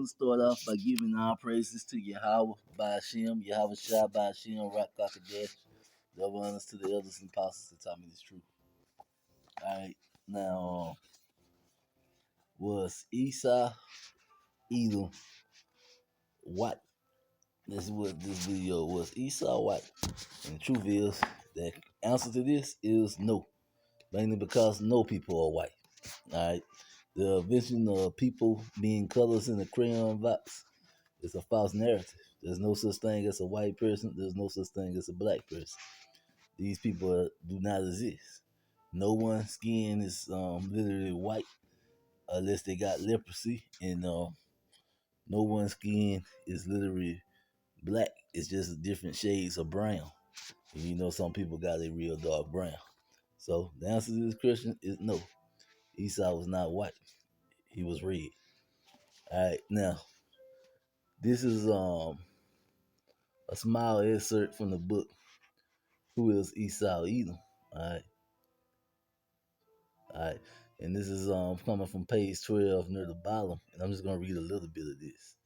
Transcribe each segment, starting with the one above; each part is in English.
to start off by giving all praises to Yahweh by Hashem, Yahweh Shah by Hashem, Rock Kakadesh, double honors to the elders and apostles that taught me this truth. Alright, now, was Esau, Edom, white? This is what this video was. Esau white? And the truth is, the answer to this is no. Mainly because no people are white. Alright, the vision of people being colors in the crayon box is a false narrative. There's no such thing as a white person. There's no such thing as a black person. These people do not exist. No one's skin is literally white unless they got leprosy, and no one's skin is literally black. It's just different shades of brown. And you know some people got a real dark brown. So the answer to this question is no. Esau was not white. He was red. Alright, now this is a small excerpt from the book Who is Esau Edom? Alright. Alright. And this is coming from page 12 near the bottom. And I'm just gonna read a little bit of this.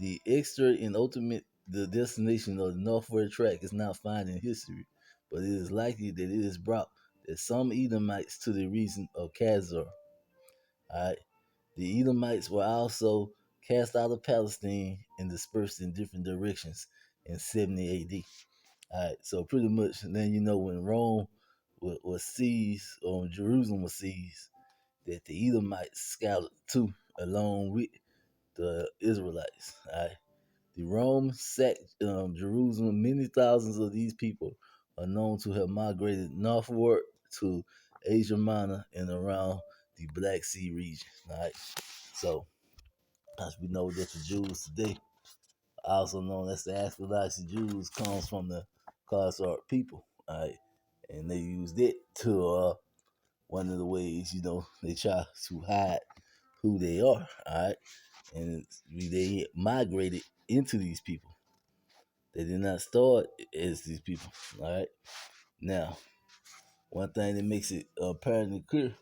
The extract and ultimate the destination of the northward track is not found in history, but it is likely that it is brought that some Edomites to the region of Khazar. Alright. The Edomites were also cast out of Palestine and dispersed in different directions in 70 AD. Alright, so pretty much then you know when Rome was seized, or Jerusalem was seized, that the Edomites scattered too, along with the Israelites. Alright, the Rome sacked Jerusalem. Many thousands of these people are known to have migrated northward to Asia Minor and around the Black Sea region. Alright, so as we know that the Jews today, also known as the AskDrBrown Jews, comes from the Khazar people. Alright, and they used it to one of the ways, you know, they try to hide who they are. Alright, and they migrated into these people. They did not start as these people. Alright, now one thing that makes it apparently clear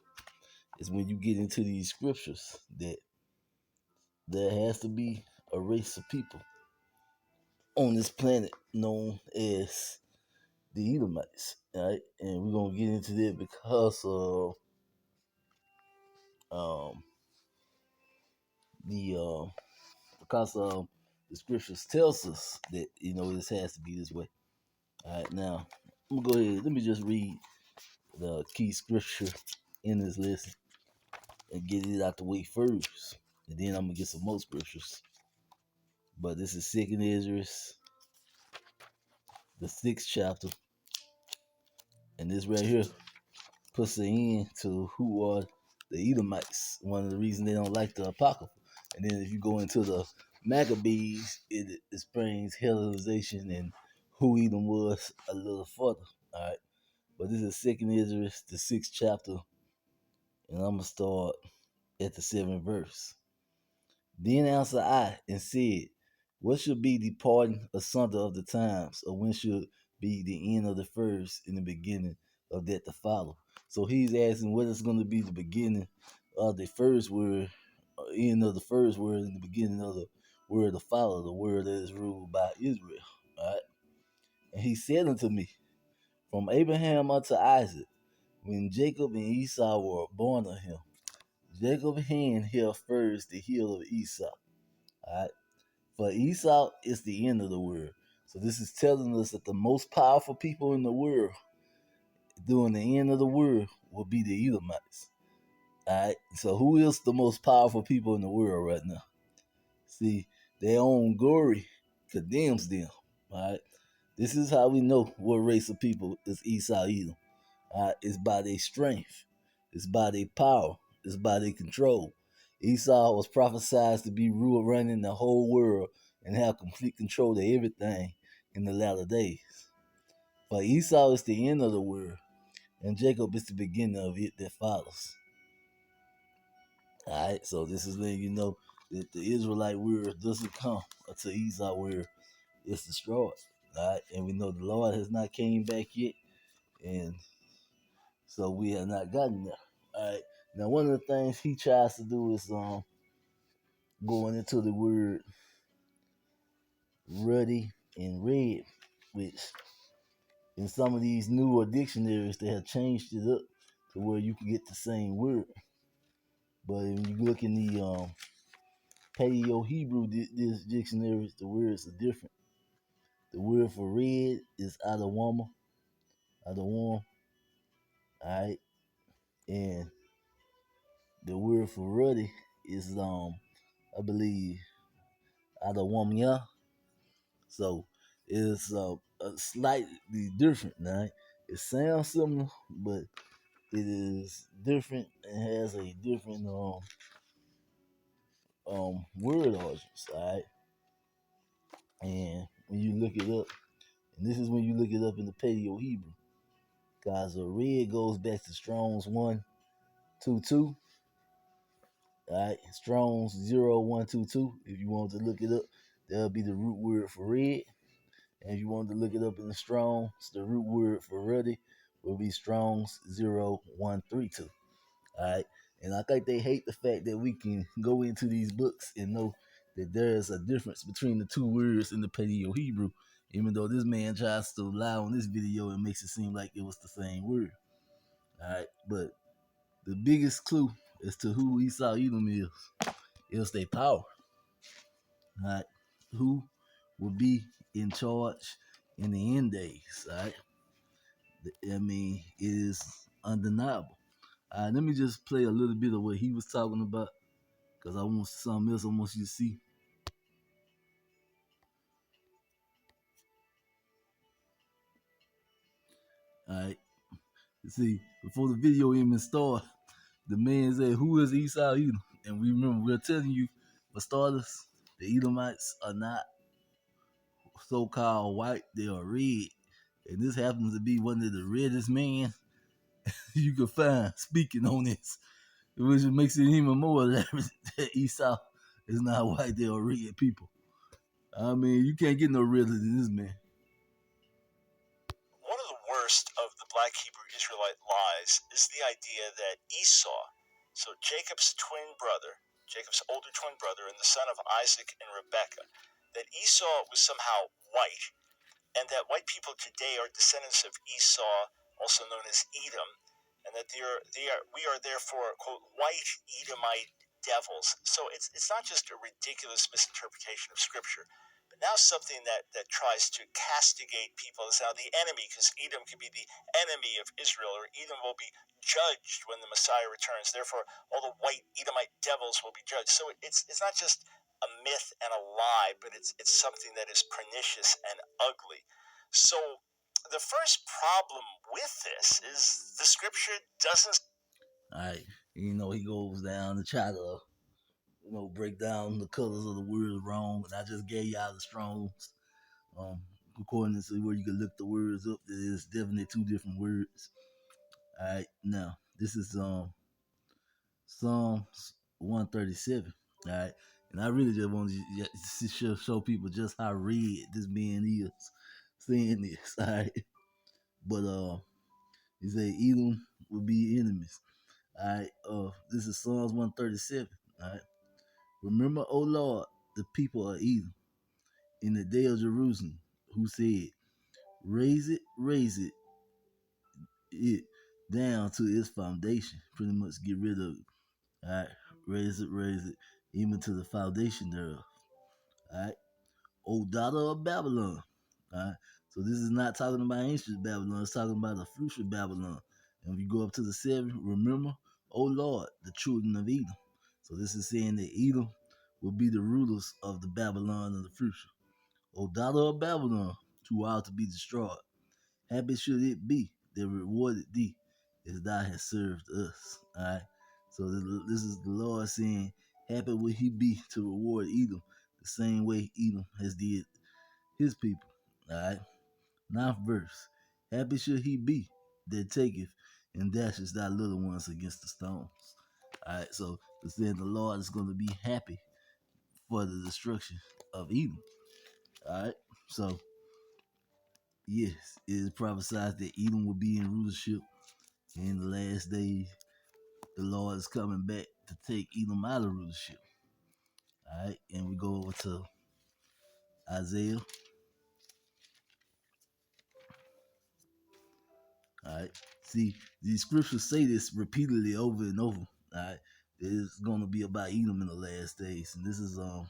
is when you get into these scriptures that there has to be a race of people on this planet known as the Edomites, right? And we're gonna get into that because of the scriptures tells us that this has to be this way. All right, now I'm gonna go ahead. Let me just read the key scripture in this lesson and get it out the way first, and then I'm gonna get some more scriptures. But this is 2nd Ezra, the 6th chapter, and this right here puts an end to who are the Edomites. One of the reasons they don't like the Apocrypha. And then if you go into the Maccabees, it explains Hellenization and who Edom was a little further. All right, but this is 2nd Ezra, the 6th chapter, and I'm gonna start at the 7th verse. Then answered I and said, what should be the parting asunder of the times, or when should be the end of the first and the beginning of that to follow? So he's asking what is going to be the beginning of the first word, end of the first word, and the beginning of the word to follow, the word that is ruled by Israel. All right? And he said unto me, from Abraham unto Isaac, when Jacob and Esau were born of him, Jacob's hand held first the heel of Esau. All right? For Esau is the end of the world. So this is telling us that the most powerful people in the world during the end of the world will be the Edomites. Alright, so who is the most powerful people in the world right now? See, their own glory condemns them. Alright, this is how we know what race of people is Esau Edom. Alright, it's by their strength, it's by their power, it's by their control. Esau was prophesied to be running the whole world and have complete control of everything in the latter days. But Esau is the end of the world, and Jacob is the beginning of it that follows. Alright, so this is letting you know that the Israelite world doesn't come until Esau world is destroyed. Alright, and we know the Lord has not came back yet, and so we have not gotten there. Alright, now one of the things he tries to do is going into the word ruddy and red, which in some of these newer dictionaries they have changed it up to where you can get the same word. But when you look in the Paleo Hebrew this dictionary, the words are different. The word for red is Adawama, Adawam, alright, and the word for ruddy is I believe Adawamya. So it's slightly different, right? It sounds similar, but it is different and has a different word origins, alright? And when you look it up, and this is when you look it up in the Paleo Hebrew, guys, the red goes back to Strong's 122. Alright, Strong's 0122. If you want to look it up, that'll be the root word for red. And if you want to look it up in the Strong's, the root word for ruddy will be Strong's 0132. Alright. And I think they hate the fact that we can go into these books and know that there's a difference between the two words in the Paleo Hebrew, even though this man tries to lie on this video and makes it seem like it was the same word. Alright, but the biggest clue as to who Esau Edom is their power. Alright, who will be in charge in the end days. Alright, I mean, it is undeniable. Let me just play a little bit of what he was talking about because I want something else I want you to see. Alright, see, before the video even started, the man said, "Who is Esau Edom?" And we remember, we're telling you, for starters, the Edomites are not so-called white, they are red. And this happens to be one of the reddest men you can find speaking on this, which makes it even more elaborate that Esau is not white, they are red people. I mean, you can't get no redder than this man. One of the worst of the black Hebrew Israelite lies is the idea that Esau, so Jacob's older twin brother and the son of Isaac and Rebekah, that Esau was somehow white, and that white people today are descendants of Esau, also known as Edom, and that we are therefore, quote, white Edomite devils. So it's not just a ridiculous misinterpretation of Scripture, but now something that tries to castigate people as now the enemy, because Edom can be the enemy of Israel, or Edom will be judged when the Messiah returns. Therefore, all the white Edomite devils will be judged. So it's not just a myth and a lie, but it's something that is pernicious and ugly. So the first problem with this is the Scripture doesn't. All right, he goes down to try to break down the colors of the words wrong, and I just gave y'all the Strongs. According to where you can look the words up, there's definitely two different words. All right, now this is Psalms 137. All right, and I really just want to show people just how red this man is saying this. All right, but he say Edom will be enemies. All right, this is Psalms 137. All right, remember, O Lord, the people of Edom in the day of Jerusalem, who said, raise it down to its foundation. Pretty much get rid of it. All right, raise it, even to the foundation thereof. All right, O daughter of Babylon. All right, so this is not talking about ancient Babylon. It's talking about the future Babylon. And if you go up to the 7, remember, O Lord, the children of Edom. So this is saying that Edom will be the rulers of the Babylon of the future. O daughter of Babylon, who are to be destroyed. Happy should it be that rewarded thee as thou hast served us. All right. So this is the Lord saying, happy will he be to reward Edom the same way Edom has did his people. All right. 9th verse. Happy should he be that taketh and dashes thy little ones against the stones. All right. So it's saying the Lord is going to be happy for the destruction of Edom. All right. So yes, it is prophesied that Edom will be in rulership in the last days. The Lord is coming back to take Edom out of rulership. All right, and we go over to Isaiah. All right. See, these scriptures say this repeatedly over and over. All right. It's going to be about Edom in the last days, and this is the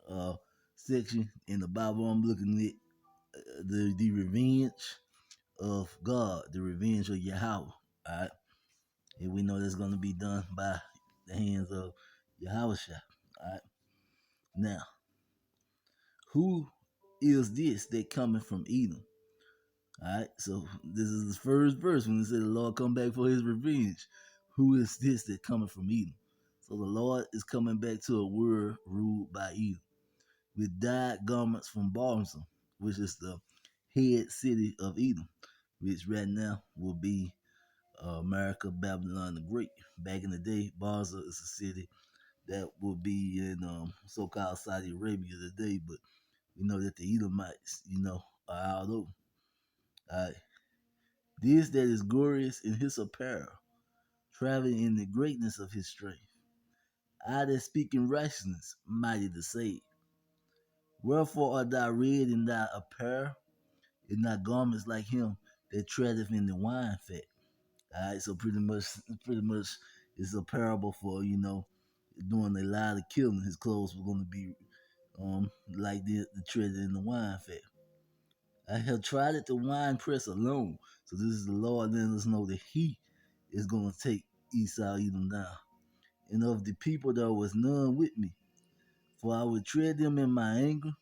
uh section in the Bible I'm looking at, the revenge of God, the revenge of Yahweh. All right, and we know that's going to be done by the hands of Yahweh. All right. Now, who is this that coming from Edom? All right, so this is the first verse when it said the Lord come back for his revenge. Who is this that coming from Edom? So the Lord is coming back to a world ruled by Edom, with dyed garments from Balsam, which is the head city of Edom, which right now will be America, Babylon the Great. Back in the day, Balsam is a city that will be in so-called Saudi Arabia today, but we know that the Edomites, are out over. All right. This that is glorious in his apparel, traveling in the greatness of his strength. I that speak in righteousness, mighty to save. Wherefore art thou red in thy apparel, and thy garments like him that treadeth in the wine fat. Alright, so pretty much it's a parable for, doing a lot of killing. His clothes were gonna be like the treaded in the wine fat. I have tried it the wine press alone. So this is the Lord letting us know that he is going to take Esau, Edom down. And of the people there was none with me. For I would tread them in my anger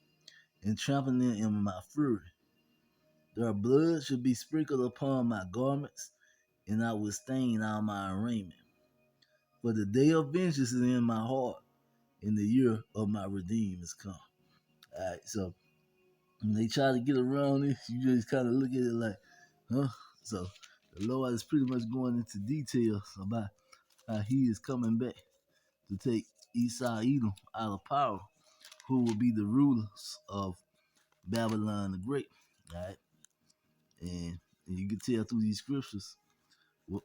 and trample them in my fury. Their blood should be sprinkled upon my garments, and I would stain all my raiment. For the day of vengeance is in my heart, and the year of my redeem is come. Alright, so when they try to get around this, you just kind of look at it like, huh? So the Lord is pretty much going into details about how he is coming back to take Esau, Edom out of power, who will be the rulers of Babylon the Great. All right, and you can tell through these scriptures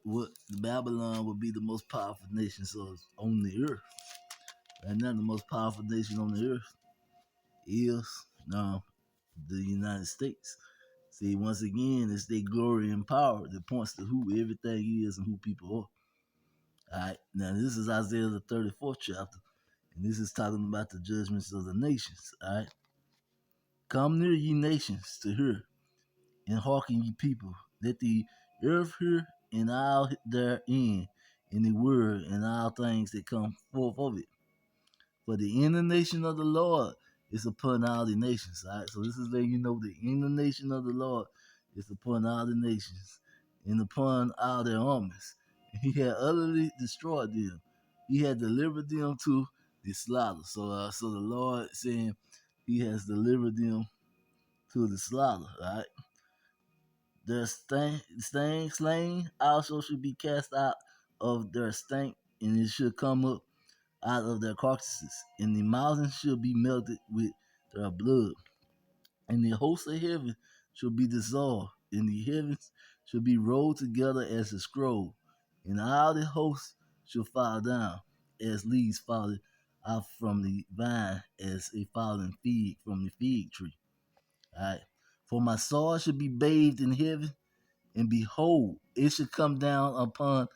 what Babylon will be the most powerful nation so on the earth. Right now, the most powerful nation on the earth is the United States. See, once again, it's their glory and power that points to who everything is and who people are. All right, now this is Isaiah the 34th chapter, and this is talking about the judgments of the nations. All right, come near ye nations to hear, and hearken ye people, let the earth hear, and all therein, in the word, and all things that come forth of it. For the indignation of the Lord is upon all the nations. All right, so this is letting you know the indignation of the Lord is upon all the nations and upon all their armies. And he had utterly destroyed them. He had delivered them to the slaughter. So the Lord saying he has delivered them to the slaughter. All right. Their slain also should be cast out of their stank, and it should come up out of their carcasses, and the mountains shall be melted with their blood, and the hosts of heaven shall be dissolved, and the heavens shall be rolled together as a scroll, and all the hosts shall fall down as leaves falling out from the vine, as a fallen fig from the fig tree. All right. For my sword should be bathed in heaven, and behold, it should come down upon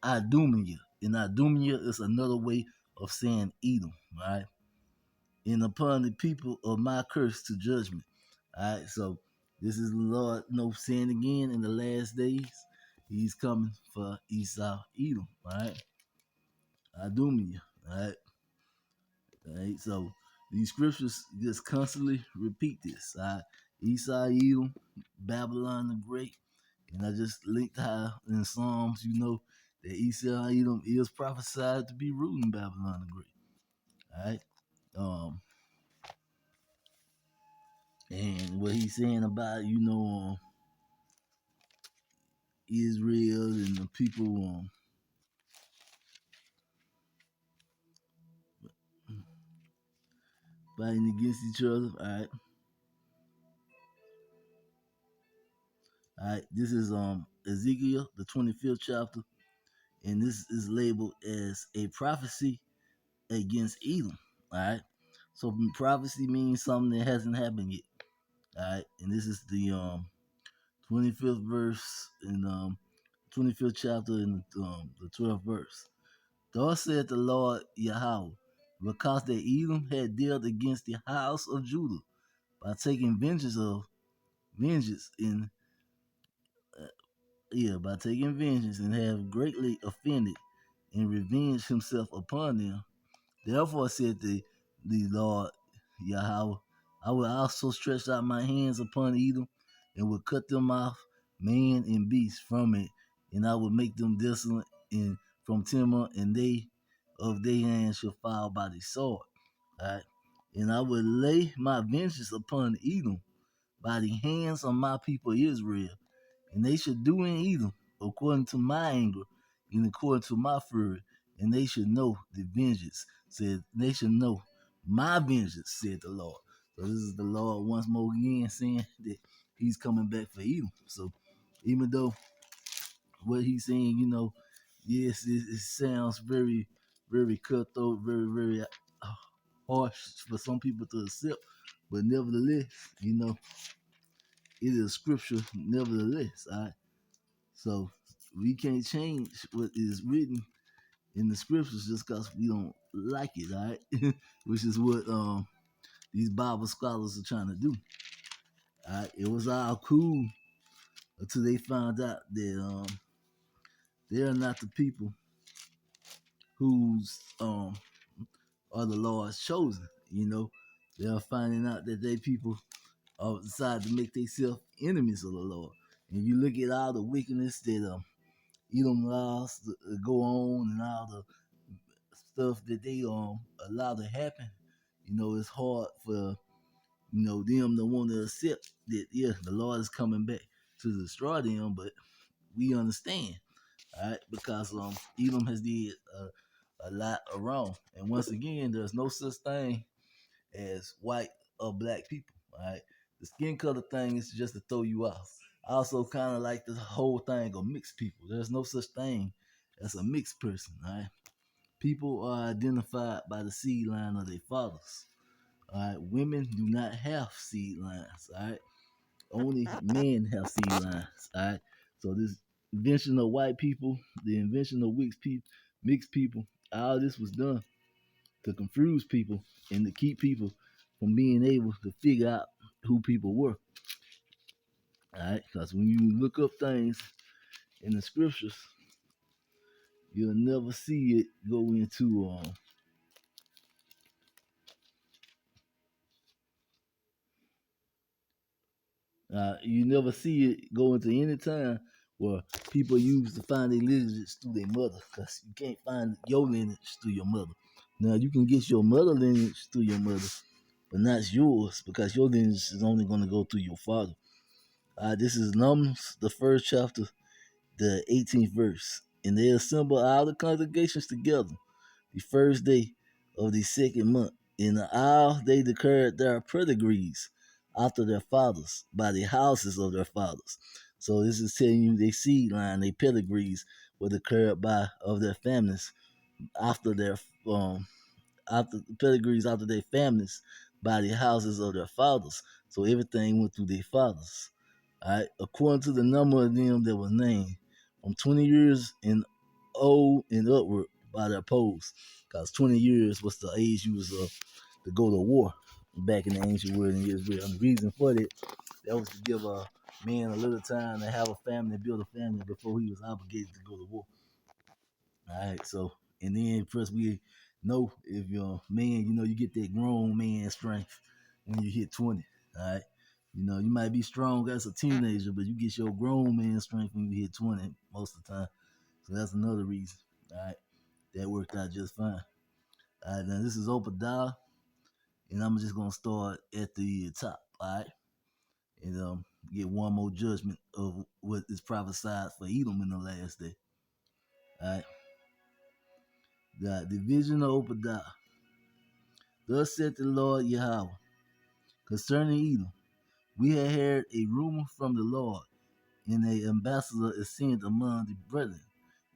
Idumea. And Idumea is another way of saying Edom, right? And upon the people of my curse to judgment. All right, so this is the Lord, saying again in the last days, he's coming for Esau, Edom, all right? Idumea, all right? All right, so these scriptures just constantly repeat this, all right? Esau, Edom, Babylon the Great, and I just linked how in Psalms, that Esau, Edom is prophesied to be ruling Babylon the Great, all right? And what he's saying about, Israel and the people fighting against each other. All right. This is Ezekiel, the 25th chapter, and this is labeled as a prophecy against Edom. All right. So prophecy means something that hasn't happened yet. All right. And this is the 25th verse in 25th chapter in the 12th verse. Thus said the Lord Yahweh, because that Edom had dealt against the house of Judah by taking vengeance in by taking vengeance and have greatly offended and revenged himself upon them. Therefore said the Lord Yahweh, I will also stretch out my hands upon Edom and will cut them off, man and beast, from it, and I will make them desolate and from timber, and they of their hands shall fall by the sword. Right? And I will lay my vengeance upon Edom by the hands of my people Israel, and they should do in Edom according to my anger and according to my fury, and they should know the vengeance, said they should know my vengeance, said the Lord. So this is the Lord once more again saying that he's coming back for Edom. So even though what he's saying, yes, it sounds very, very cutthroat, very, very harsh for some people to accept, but nevertheless, it is scripture nevertheless. All right. So we can't change what is written in the scriptures just because we don't like it, all right? Which is what these Bible scholars are trying to do. All right? It was all cool until they found out that they're not the people who's are the Lord's chosen. They're finding out that they people decide to make themselves enemies of the Lord. And you look at all the wickedness that Edom allows to go on and all the stuff that they allow to happen, it's hard for them to want to accept that the Lord is coming back to destroy them, but we understand, all right, because Edom has did a lot of wrong, and once again, there's no such thing as white or black people, all right. The skin color thing is just to throw you off. I also kind of like the whole thing of mixed people. There's no such thing as a mixed person, all right. People are identified by the seed line of their fathers. All right, women do not have seed lines. All right, only men have seed lines. All right, so this invention of white people, the invention of mixed people, all this was done to confuse people and to keep people from being able to figure out who people were. All right, because when you look up things in the scriptures, you'll never see it go into you never see it go into any time where people use to find their lineage through their mother, because you can't find your lineage through your mother. Now you can get your mother lineage through your mother, but not yours, because your lineage is only going to go through your father. This is Numbers, the first chapter, the 18th verse. And they assemble all the congregations together the first day of the second month. In the hour they declared their pedigrees after their fathers by the houses of their fathers. So this is telling you their seed line, their pedigrees were declared by of their families after their after pedigrees after their families by the houses of their fathers. So everything went through their fathers. All right, according to the number of them that was named, from 20 years and old and upward by their posts, because 20 years was the age you was to go to war back in the ancient world in Israel. And the reason for that was to give a man a little time to have a family, build a family before he was obligated to go to war. All right, so and then first we know if you're a man, you get that grown man strength when you hit 20. All right, you might be strong as a teenager, but you get your grown man strength when you hit 20 most of the time. So that's another reason. All right, that worked out just fine. All right, now this is Obadiah, and I'm just gonna start at the top. All right, and get one more judgment of what is prophesied for Edom in the last day. All right. The division of Obadiah. Thus said the Lord Yahweh, concerning Edom, we have heard a rumor from the Lord, and an ambassador is sent among the brethren.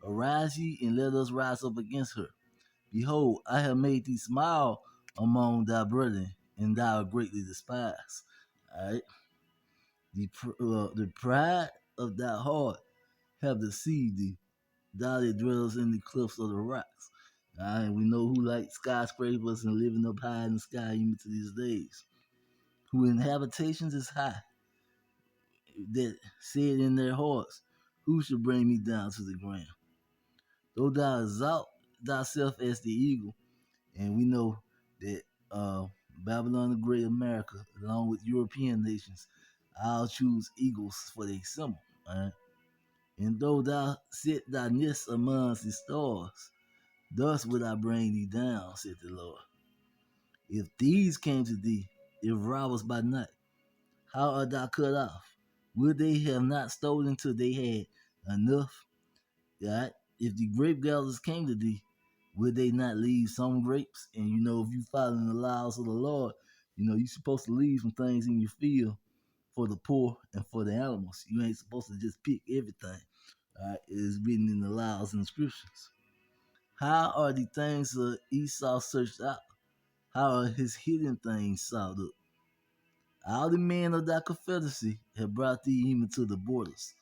Arise ye, and let us rise up against her. Behold, I have made thee smile among thy brethren, and thou art greatly despised. All right, the pride of thy heart have deceived thee, thou that dwellest in the cliffs of the rocks. All right, we know who like skyscrapers and living up high in the sky even to these days. Who in habitations is high, that said in their hearts, who shall bring me down to the ground? Though thou exalt thyself as the eagle, and we know that Babylon the Great America, along with European nations, I'll choose eagles for their symbol. Right? And though thou set thy nest amongst the stars, thus would I bring thee down, said the Lord. If thieves came to thee, if robbers by night, how art thou cut off? Would they have not stolen till they had enough? Right? If the grape gatherers came to thee, would they not leave some grapes? And you know, if you follow the laws of the Lord, you know, you're supposed to leave some things in your field for the poor and for the animals. You ain't supposed to just pick everything. Right? It is written in the laws and the scriptures. How are the things of Esau searched out? How are his hidden things sought up? All the men of thy confederacy have brought thee even to the borders.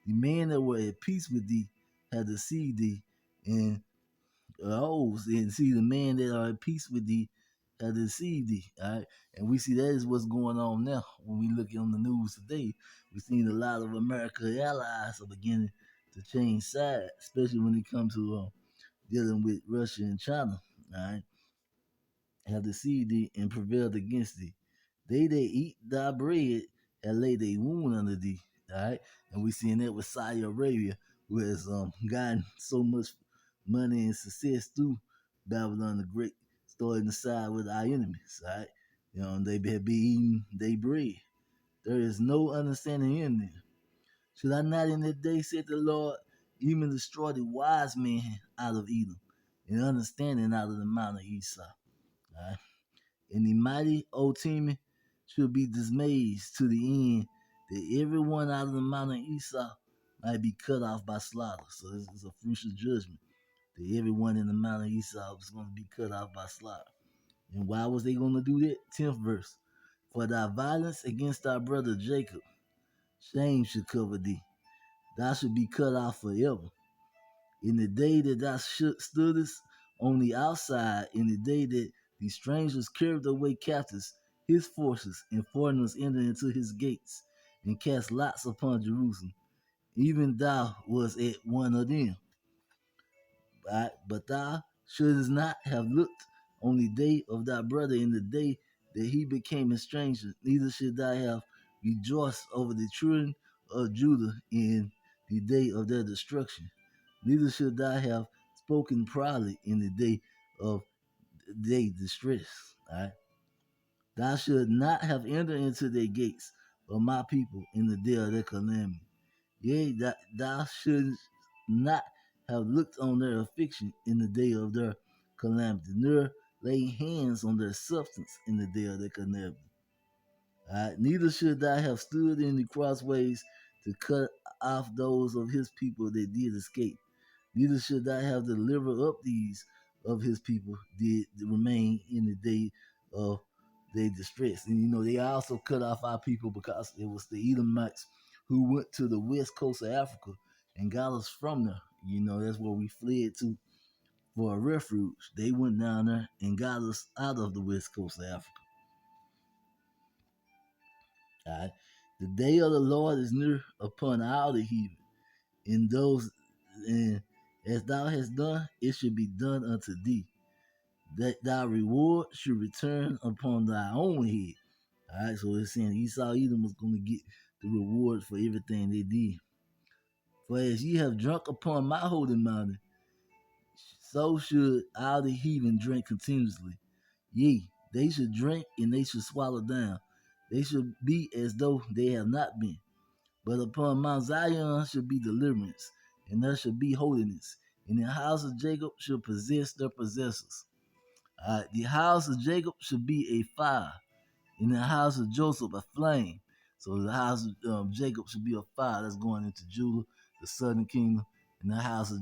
The men that were at peace with thee have deceived thee, and and see the men that are at peace with thee have deceived thee. All right, and we see that is what's going on now. When we look on the news today, we've seen a lot of America allies are beginning to change sides, especially when it comes to dealing with Russia and China. All right, have deceived thee and prevailed against thee. They that eat thy bread have laid a wound under thee. All right, and we seeing that with Saudi Arabia, who has gotten so much money and success through Babylon the Great, starting to side with our enemies. All right, you know, they have been eating their bread. There is no understanding in them. Should I not in that day, said the Lord, even destroy the wise men out of Edom, and understanding out of the mount of Esau? All right? And the mighty old team should be dismayed to the end that everyone out of the mount of Esau might be cut off by slaughter. So this is a future judgment that everyone in the mount of Esau is going to be cut off by slaughter. And why was they going to do that? 10th verse. For thy violence against thy brother Jacob, shame should cover thee. Thou should be cut off forever. In the day that thou stoodest on the outside, in the day that the strangers carried away captives, his forces and foreigners entered into his gates, and cast lots upon Jerusalem. Even thou was at one of them. But thou shouldst not have looked on the day of thy brother in the day that he became a stranger, neither should thou have rejoiced over the children of Judah in the day of their destruction. Neither should thou have spoken proudly in the day of their distress. All right? Thou should not have entered into their gates of my people in the day of their calamity. Yea, thou shouldst not have looked on their affliction in the day of their calamity, nor lay hands on their substance in the day of their calamity. Neither should thou have stood in the crossways to cut off those of his people that did escape. Neither should thou have delivered up these of his people did remain in the day of their distress. And you know, they also cut off our people because it was the Edomites who went to the west coast of Africa and got us from there. You know, that's where we fled to for a refuge. They went down there and got us out of the west coast of Africa. All right. The day of the Lord is near upon all the heathen, and those and as thou hast done, it should be done unto thee. That thy reward should return upon thy own head. All right, so it's saying Esau Edom was going to get the reward for everything they did. For as ye have drunk upon my holy mountain, so should all the heathen drink continuously. Yea, they should drink and they should swallow down. They should be as though they have not been. But upon Mount Zion shall be deliverance, and there shall be holiness, and the house of Jacob shall possess their possessors. The house of Jacob shall be a fire, and the house of Joseph a flame. So the house of Jacob should be a fire that's going into Judah, the southern kingdom, and the house of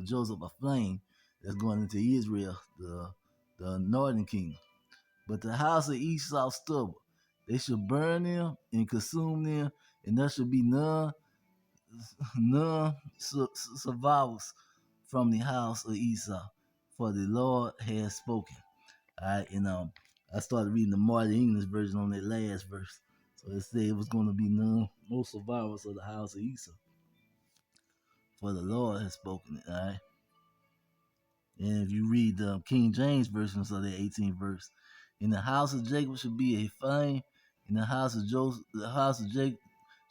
Joseph a flame that's going into Israel, the northern kingdom. But the house of Esau stubborn. They shall burn them and consume them, and there shall be none survivors from the house of Esau, for the Lord has spoken. All right, and I started reading the Martin English version on that last verse. So it said it was going to be no survivors of the house of Esau, for the Lord has spoken it. All right. And if you read the King James version, so the 18th verse, in the house of Jacob should be a flame, in the house of Joseph, the house of Jacob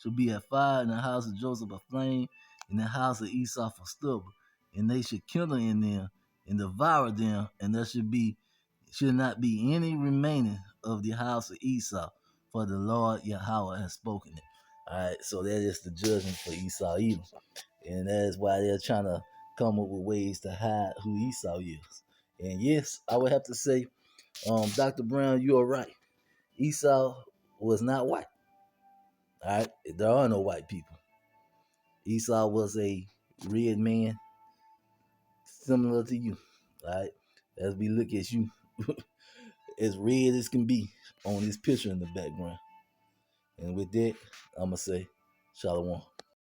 should be a fire, in the house of Joseph a flame, in the house of Esau for stubble, and they should kindle in them and devour them, and there should not be any remaining of the house of Esau, for the Lord Yahweh has spoken it. All right, so that is the judgment for Esau Edom, and that is why they're trying to come up with ways to hide who Esau is. And yes, I would have to say, Dr. Brown, you are right. Esau was not white. All right, there are no white people. Esau was a red man, similar to you. All right, as we look at you, as red as can be on this picture in the background. And with that, I'm gonna say, Shalom.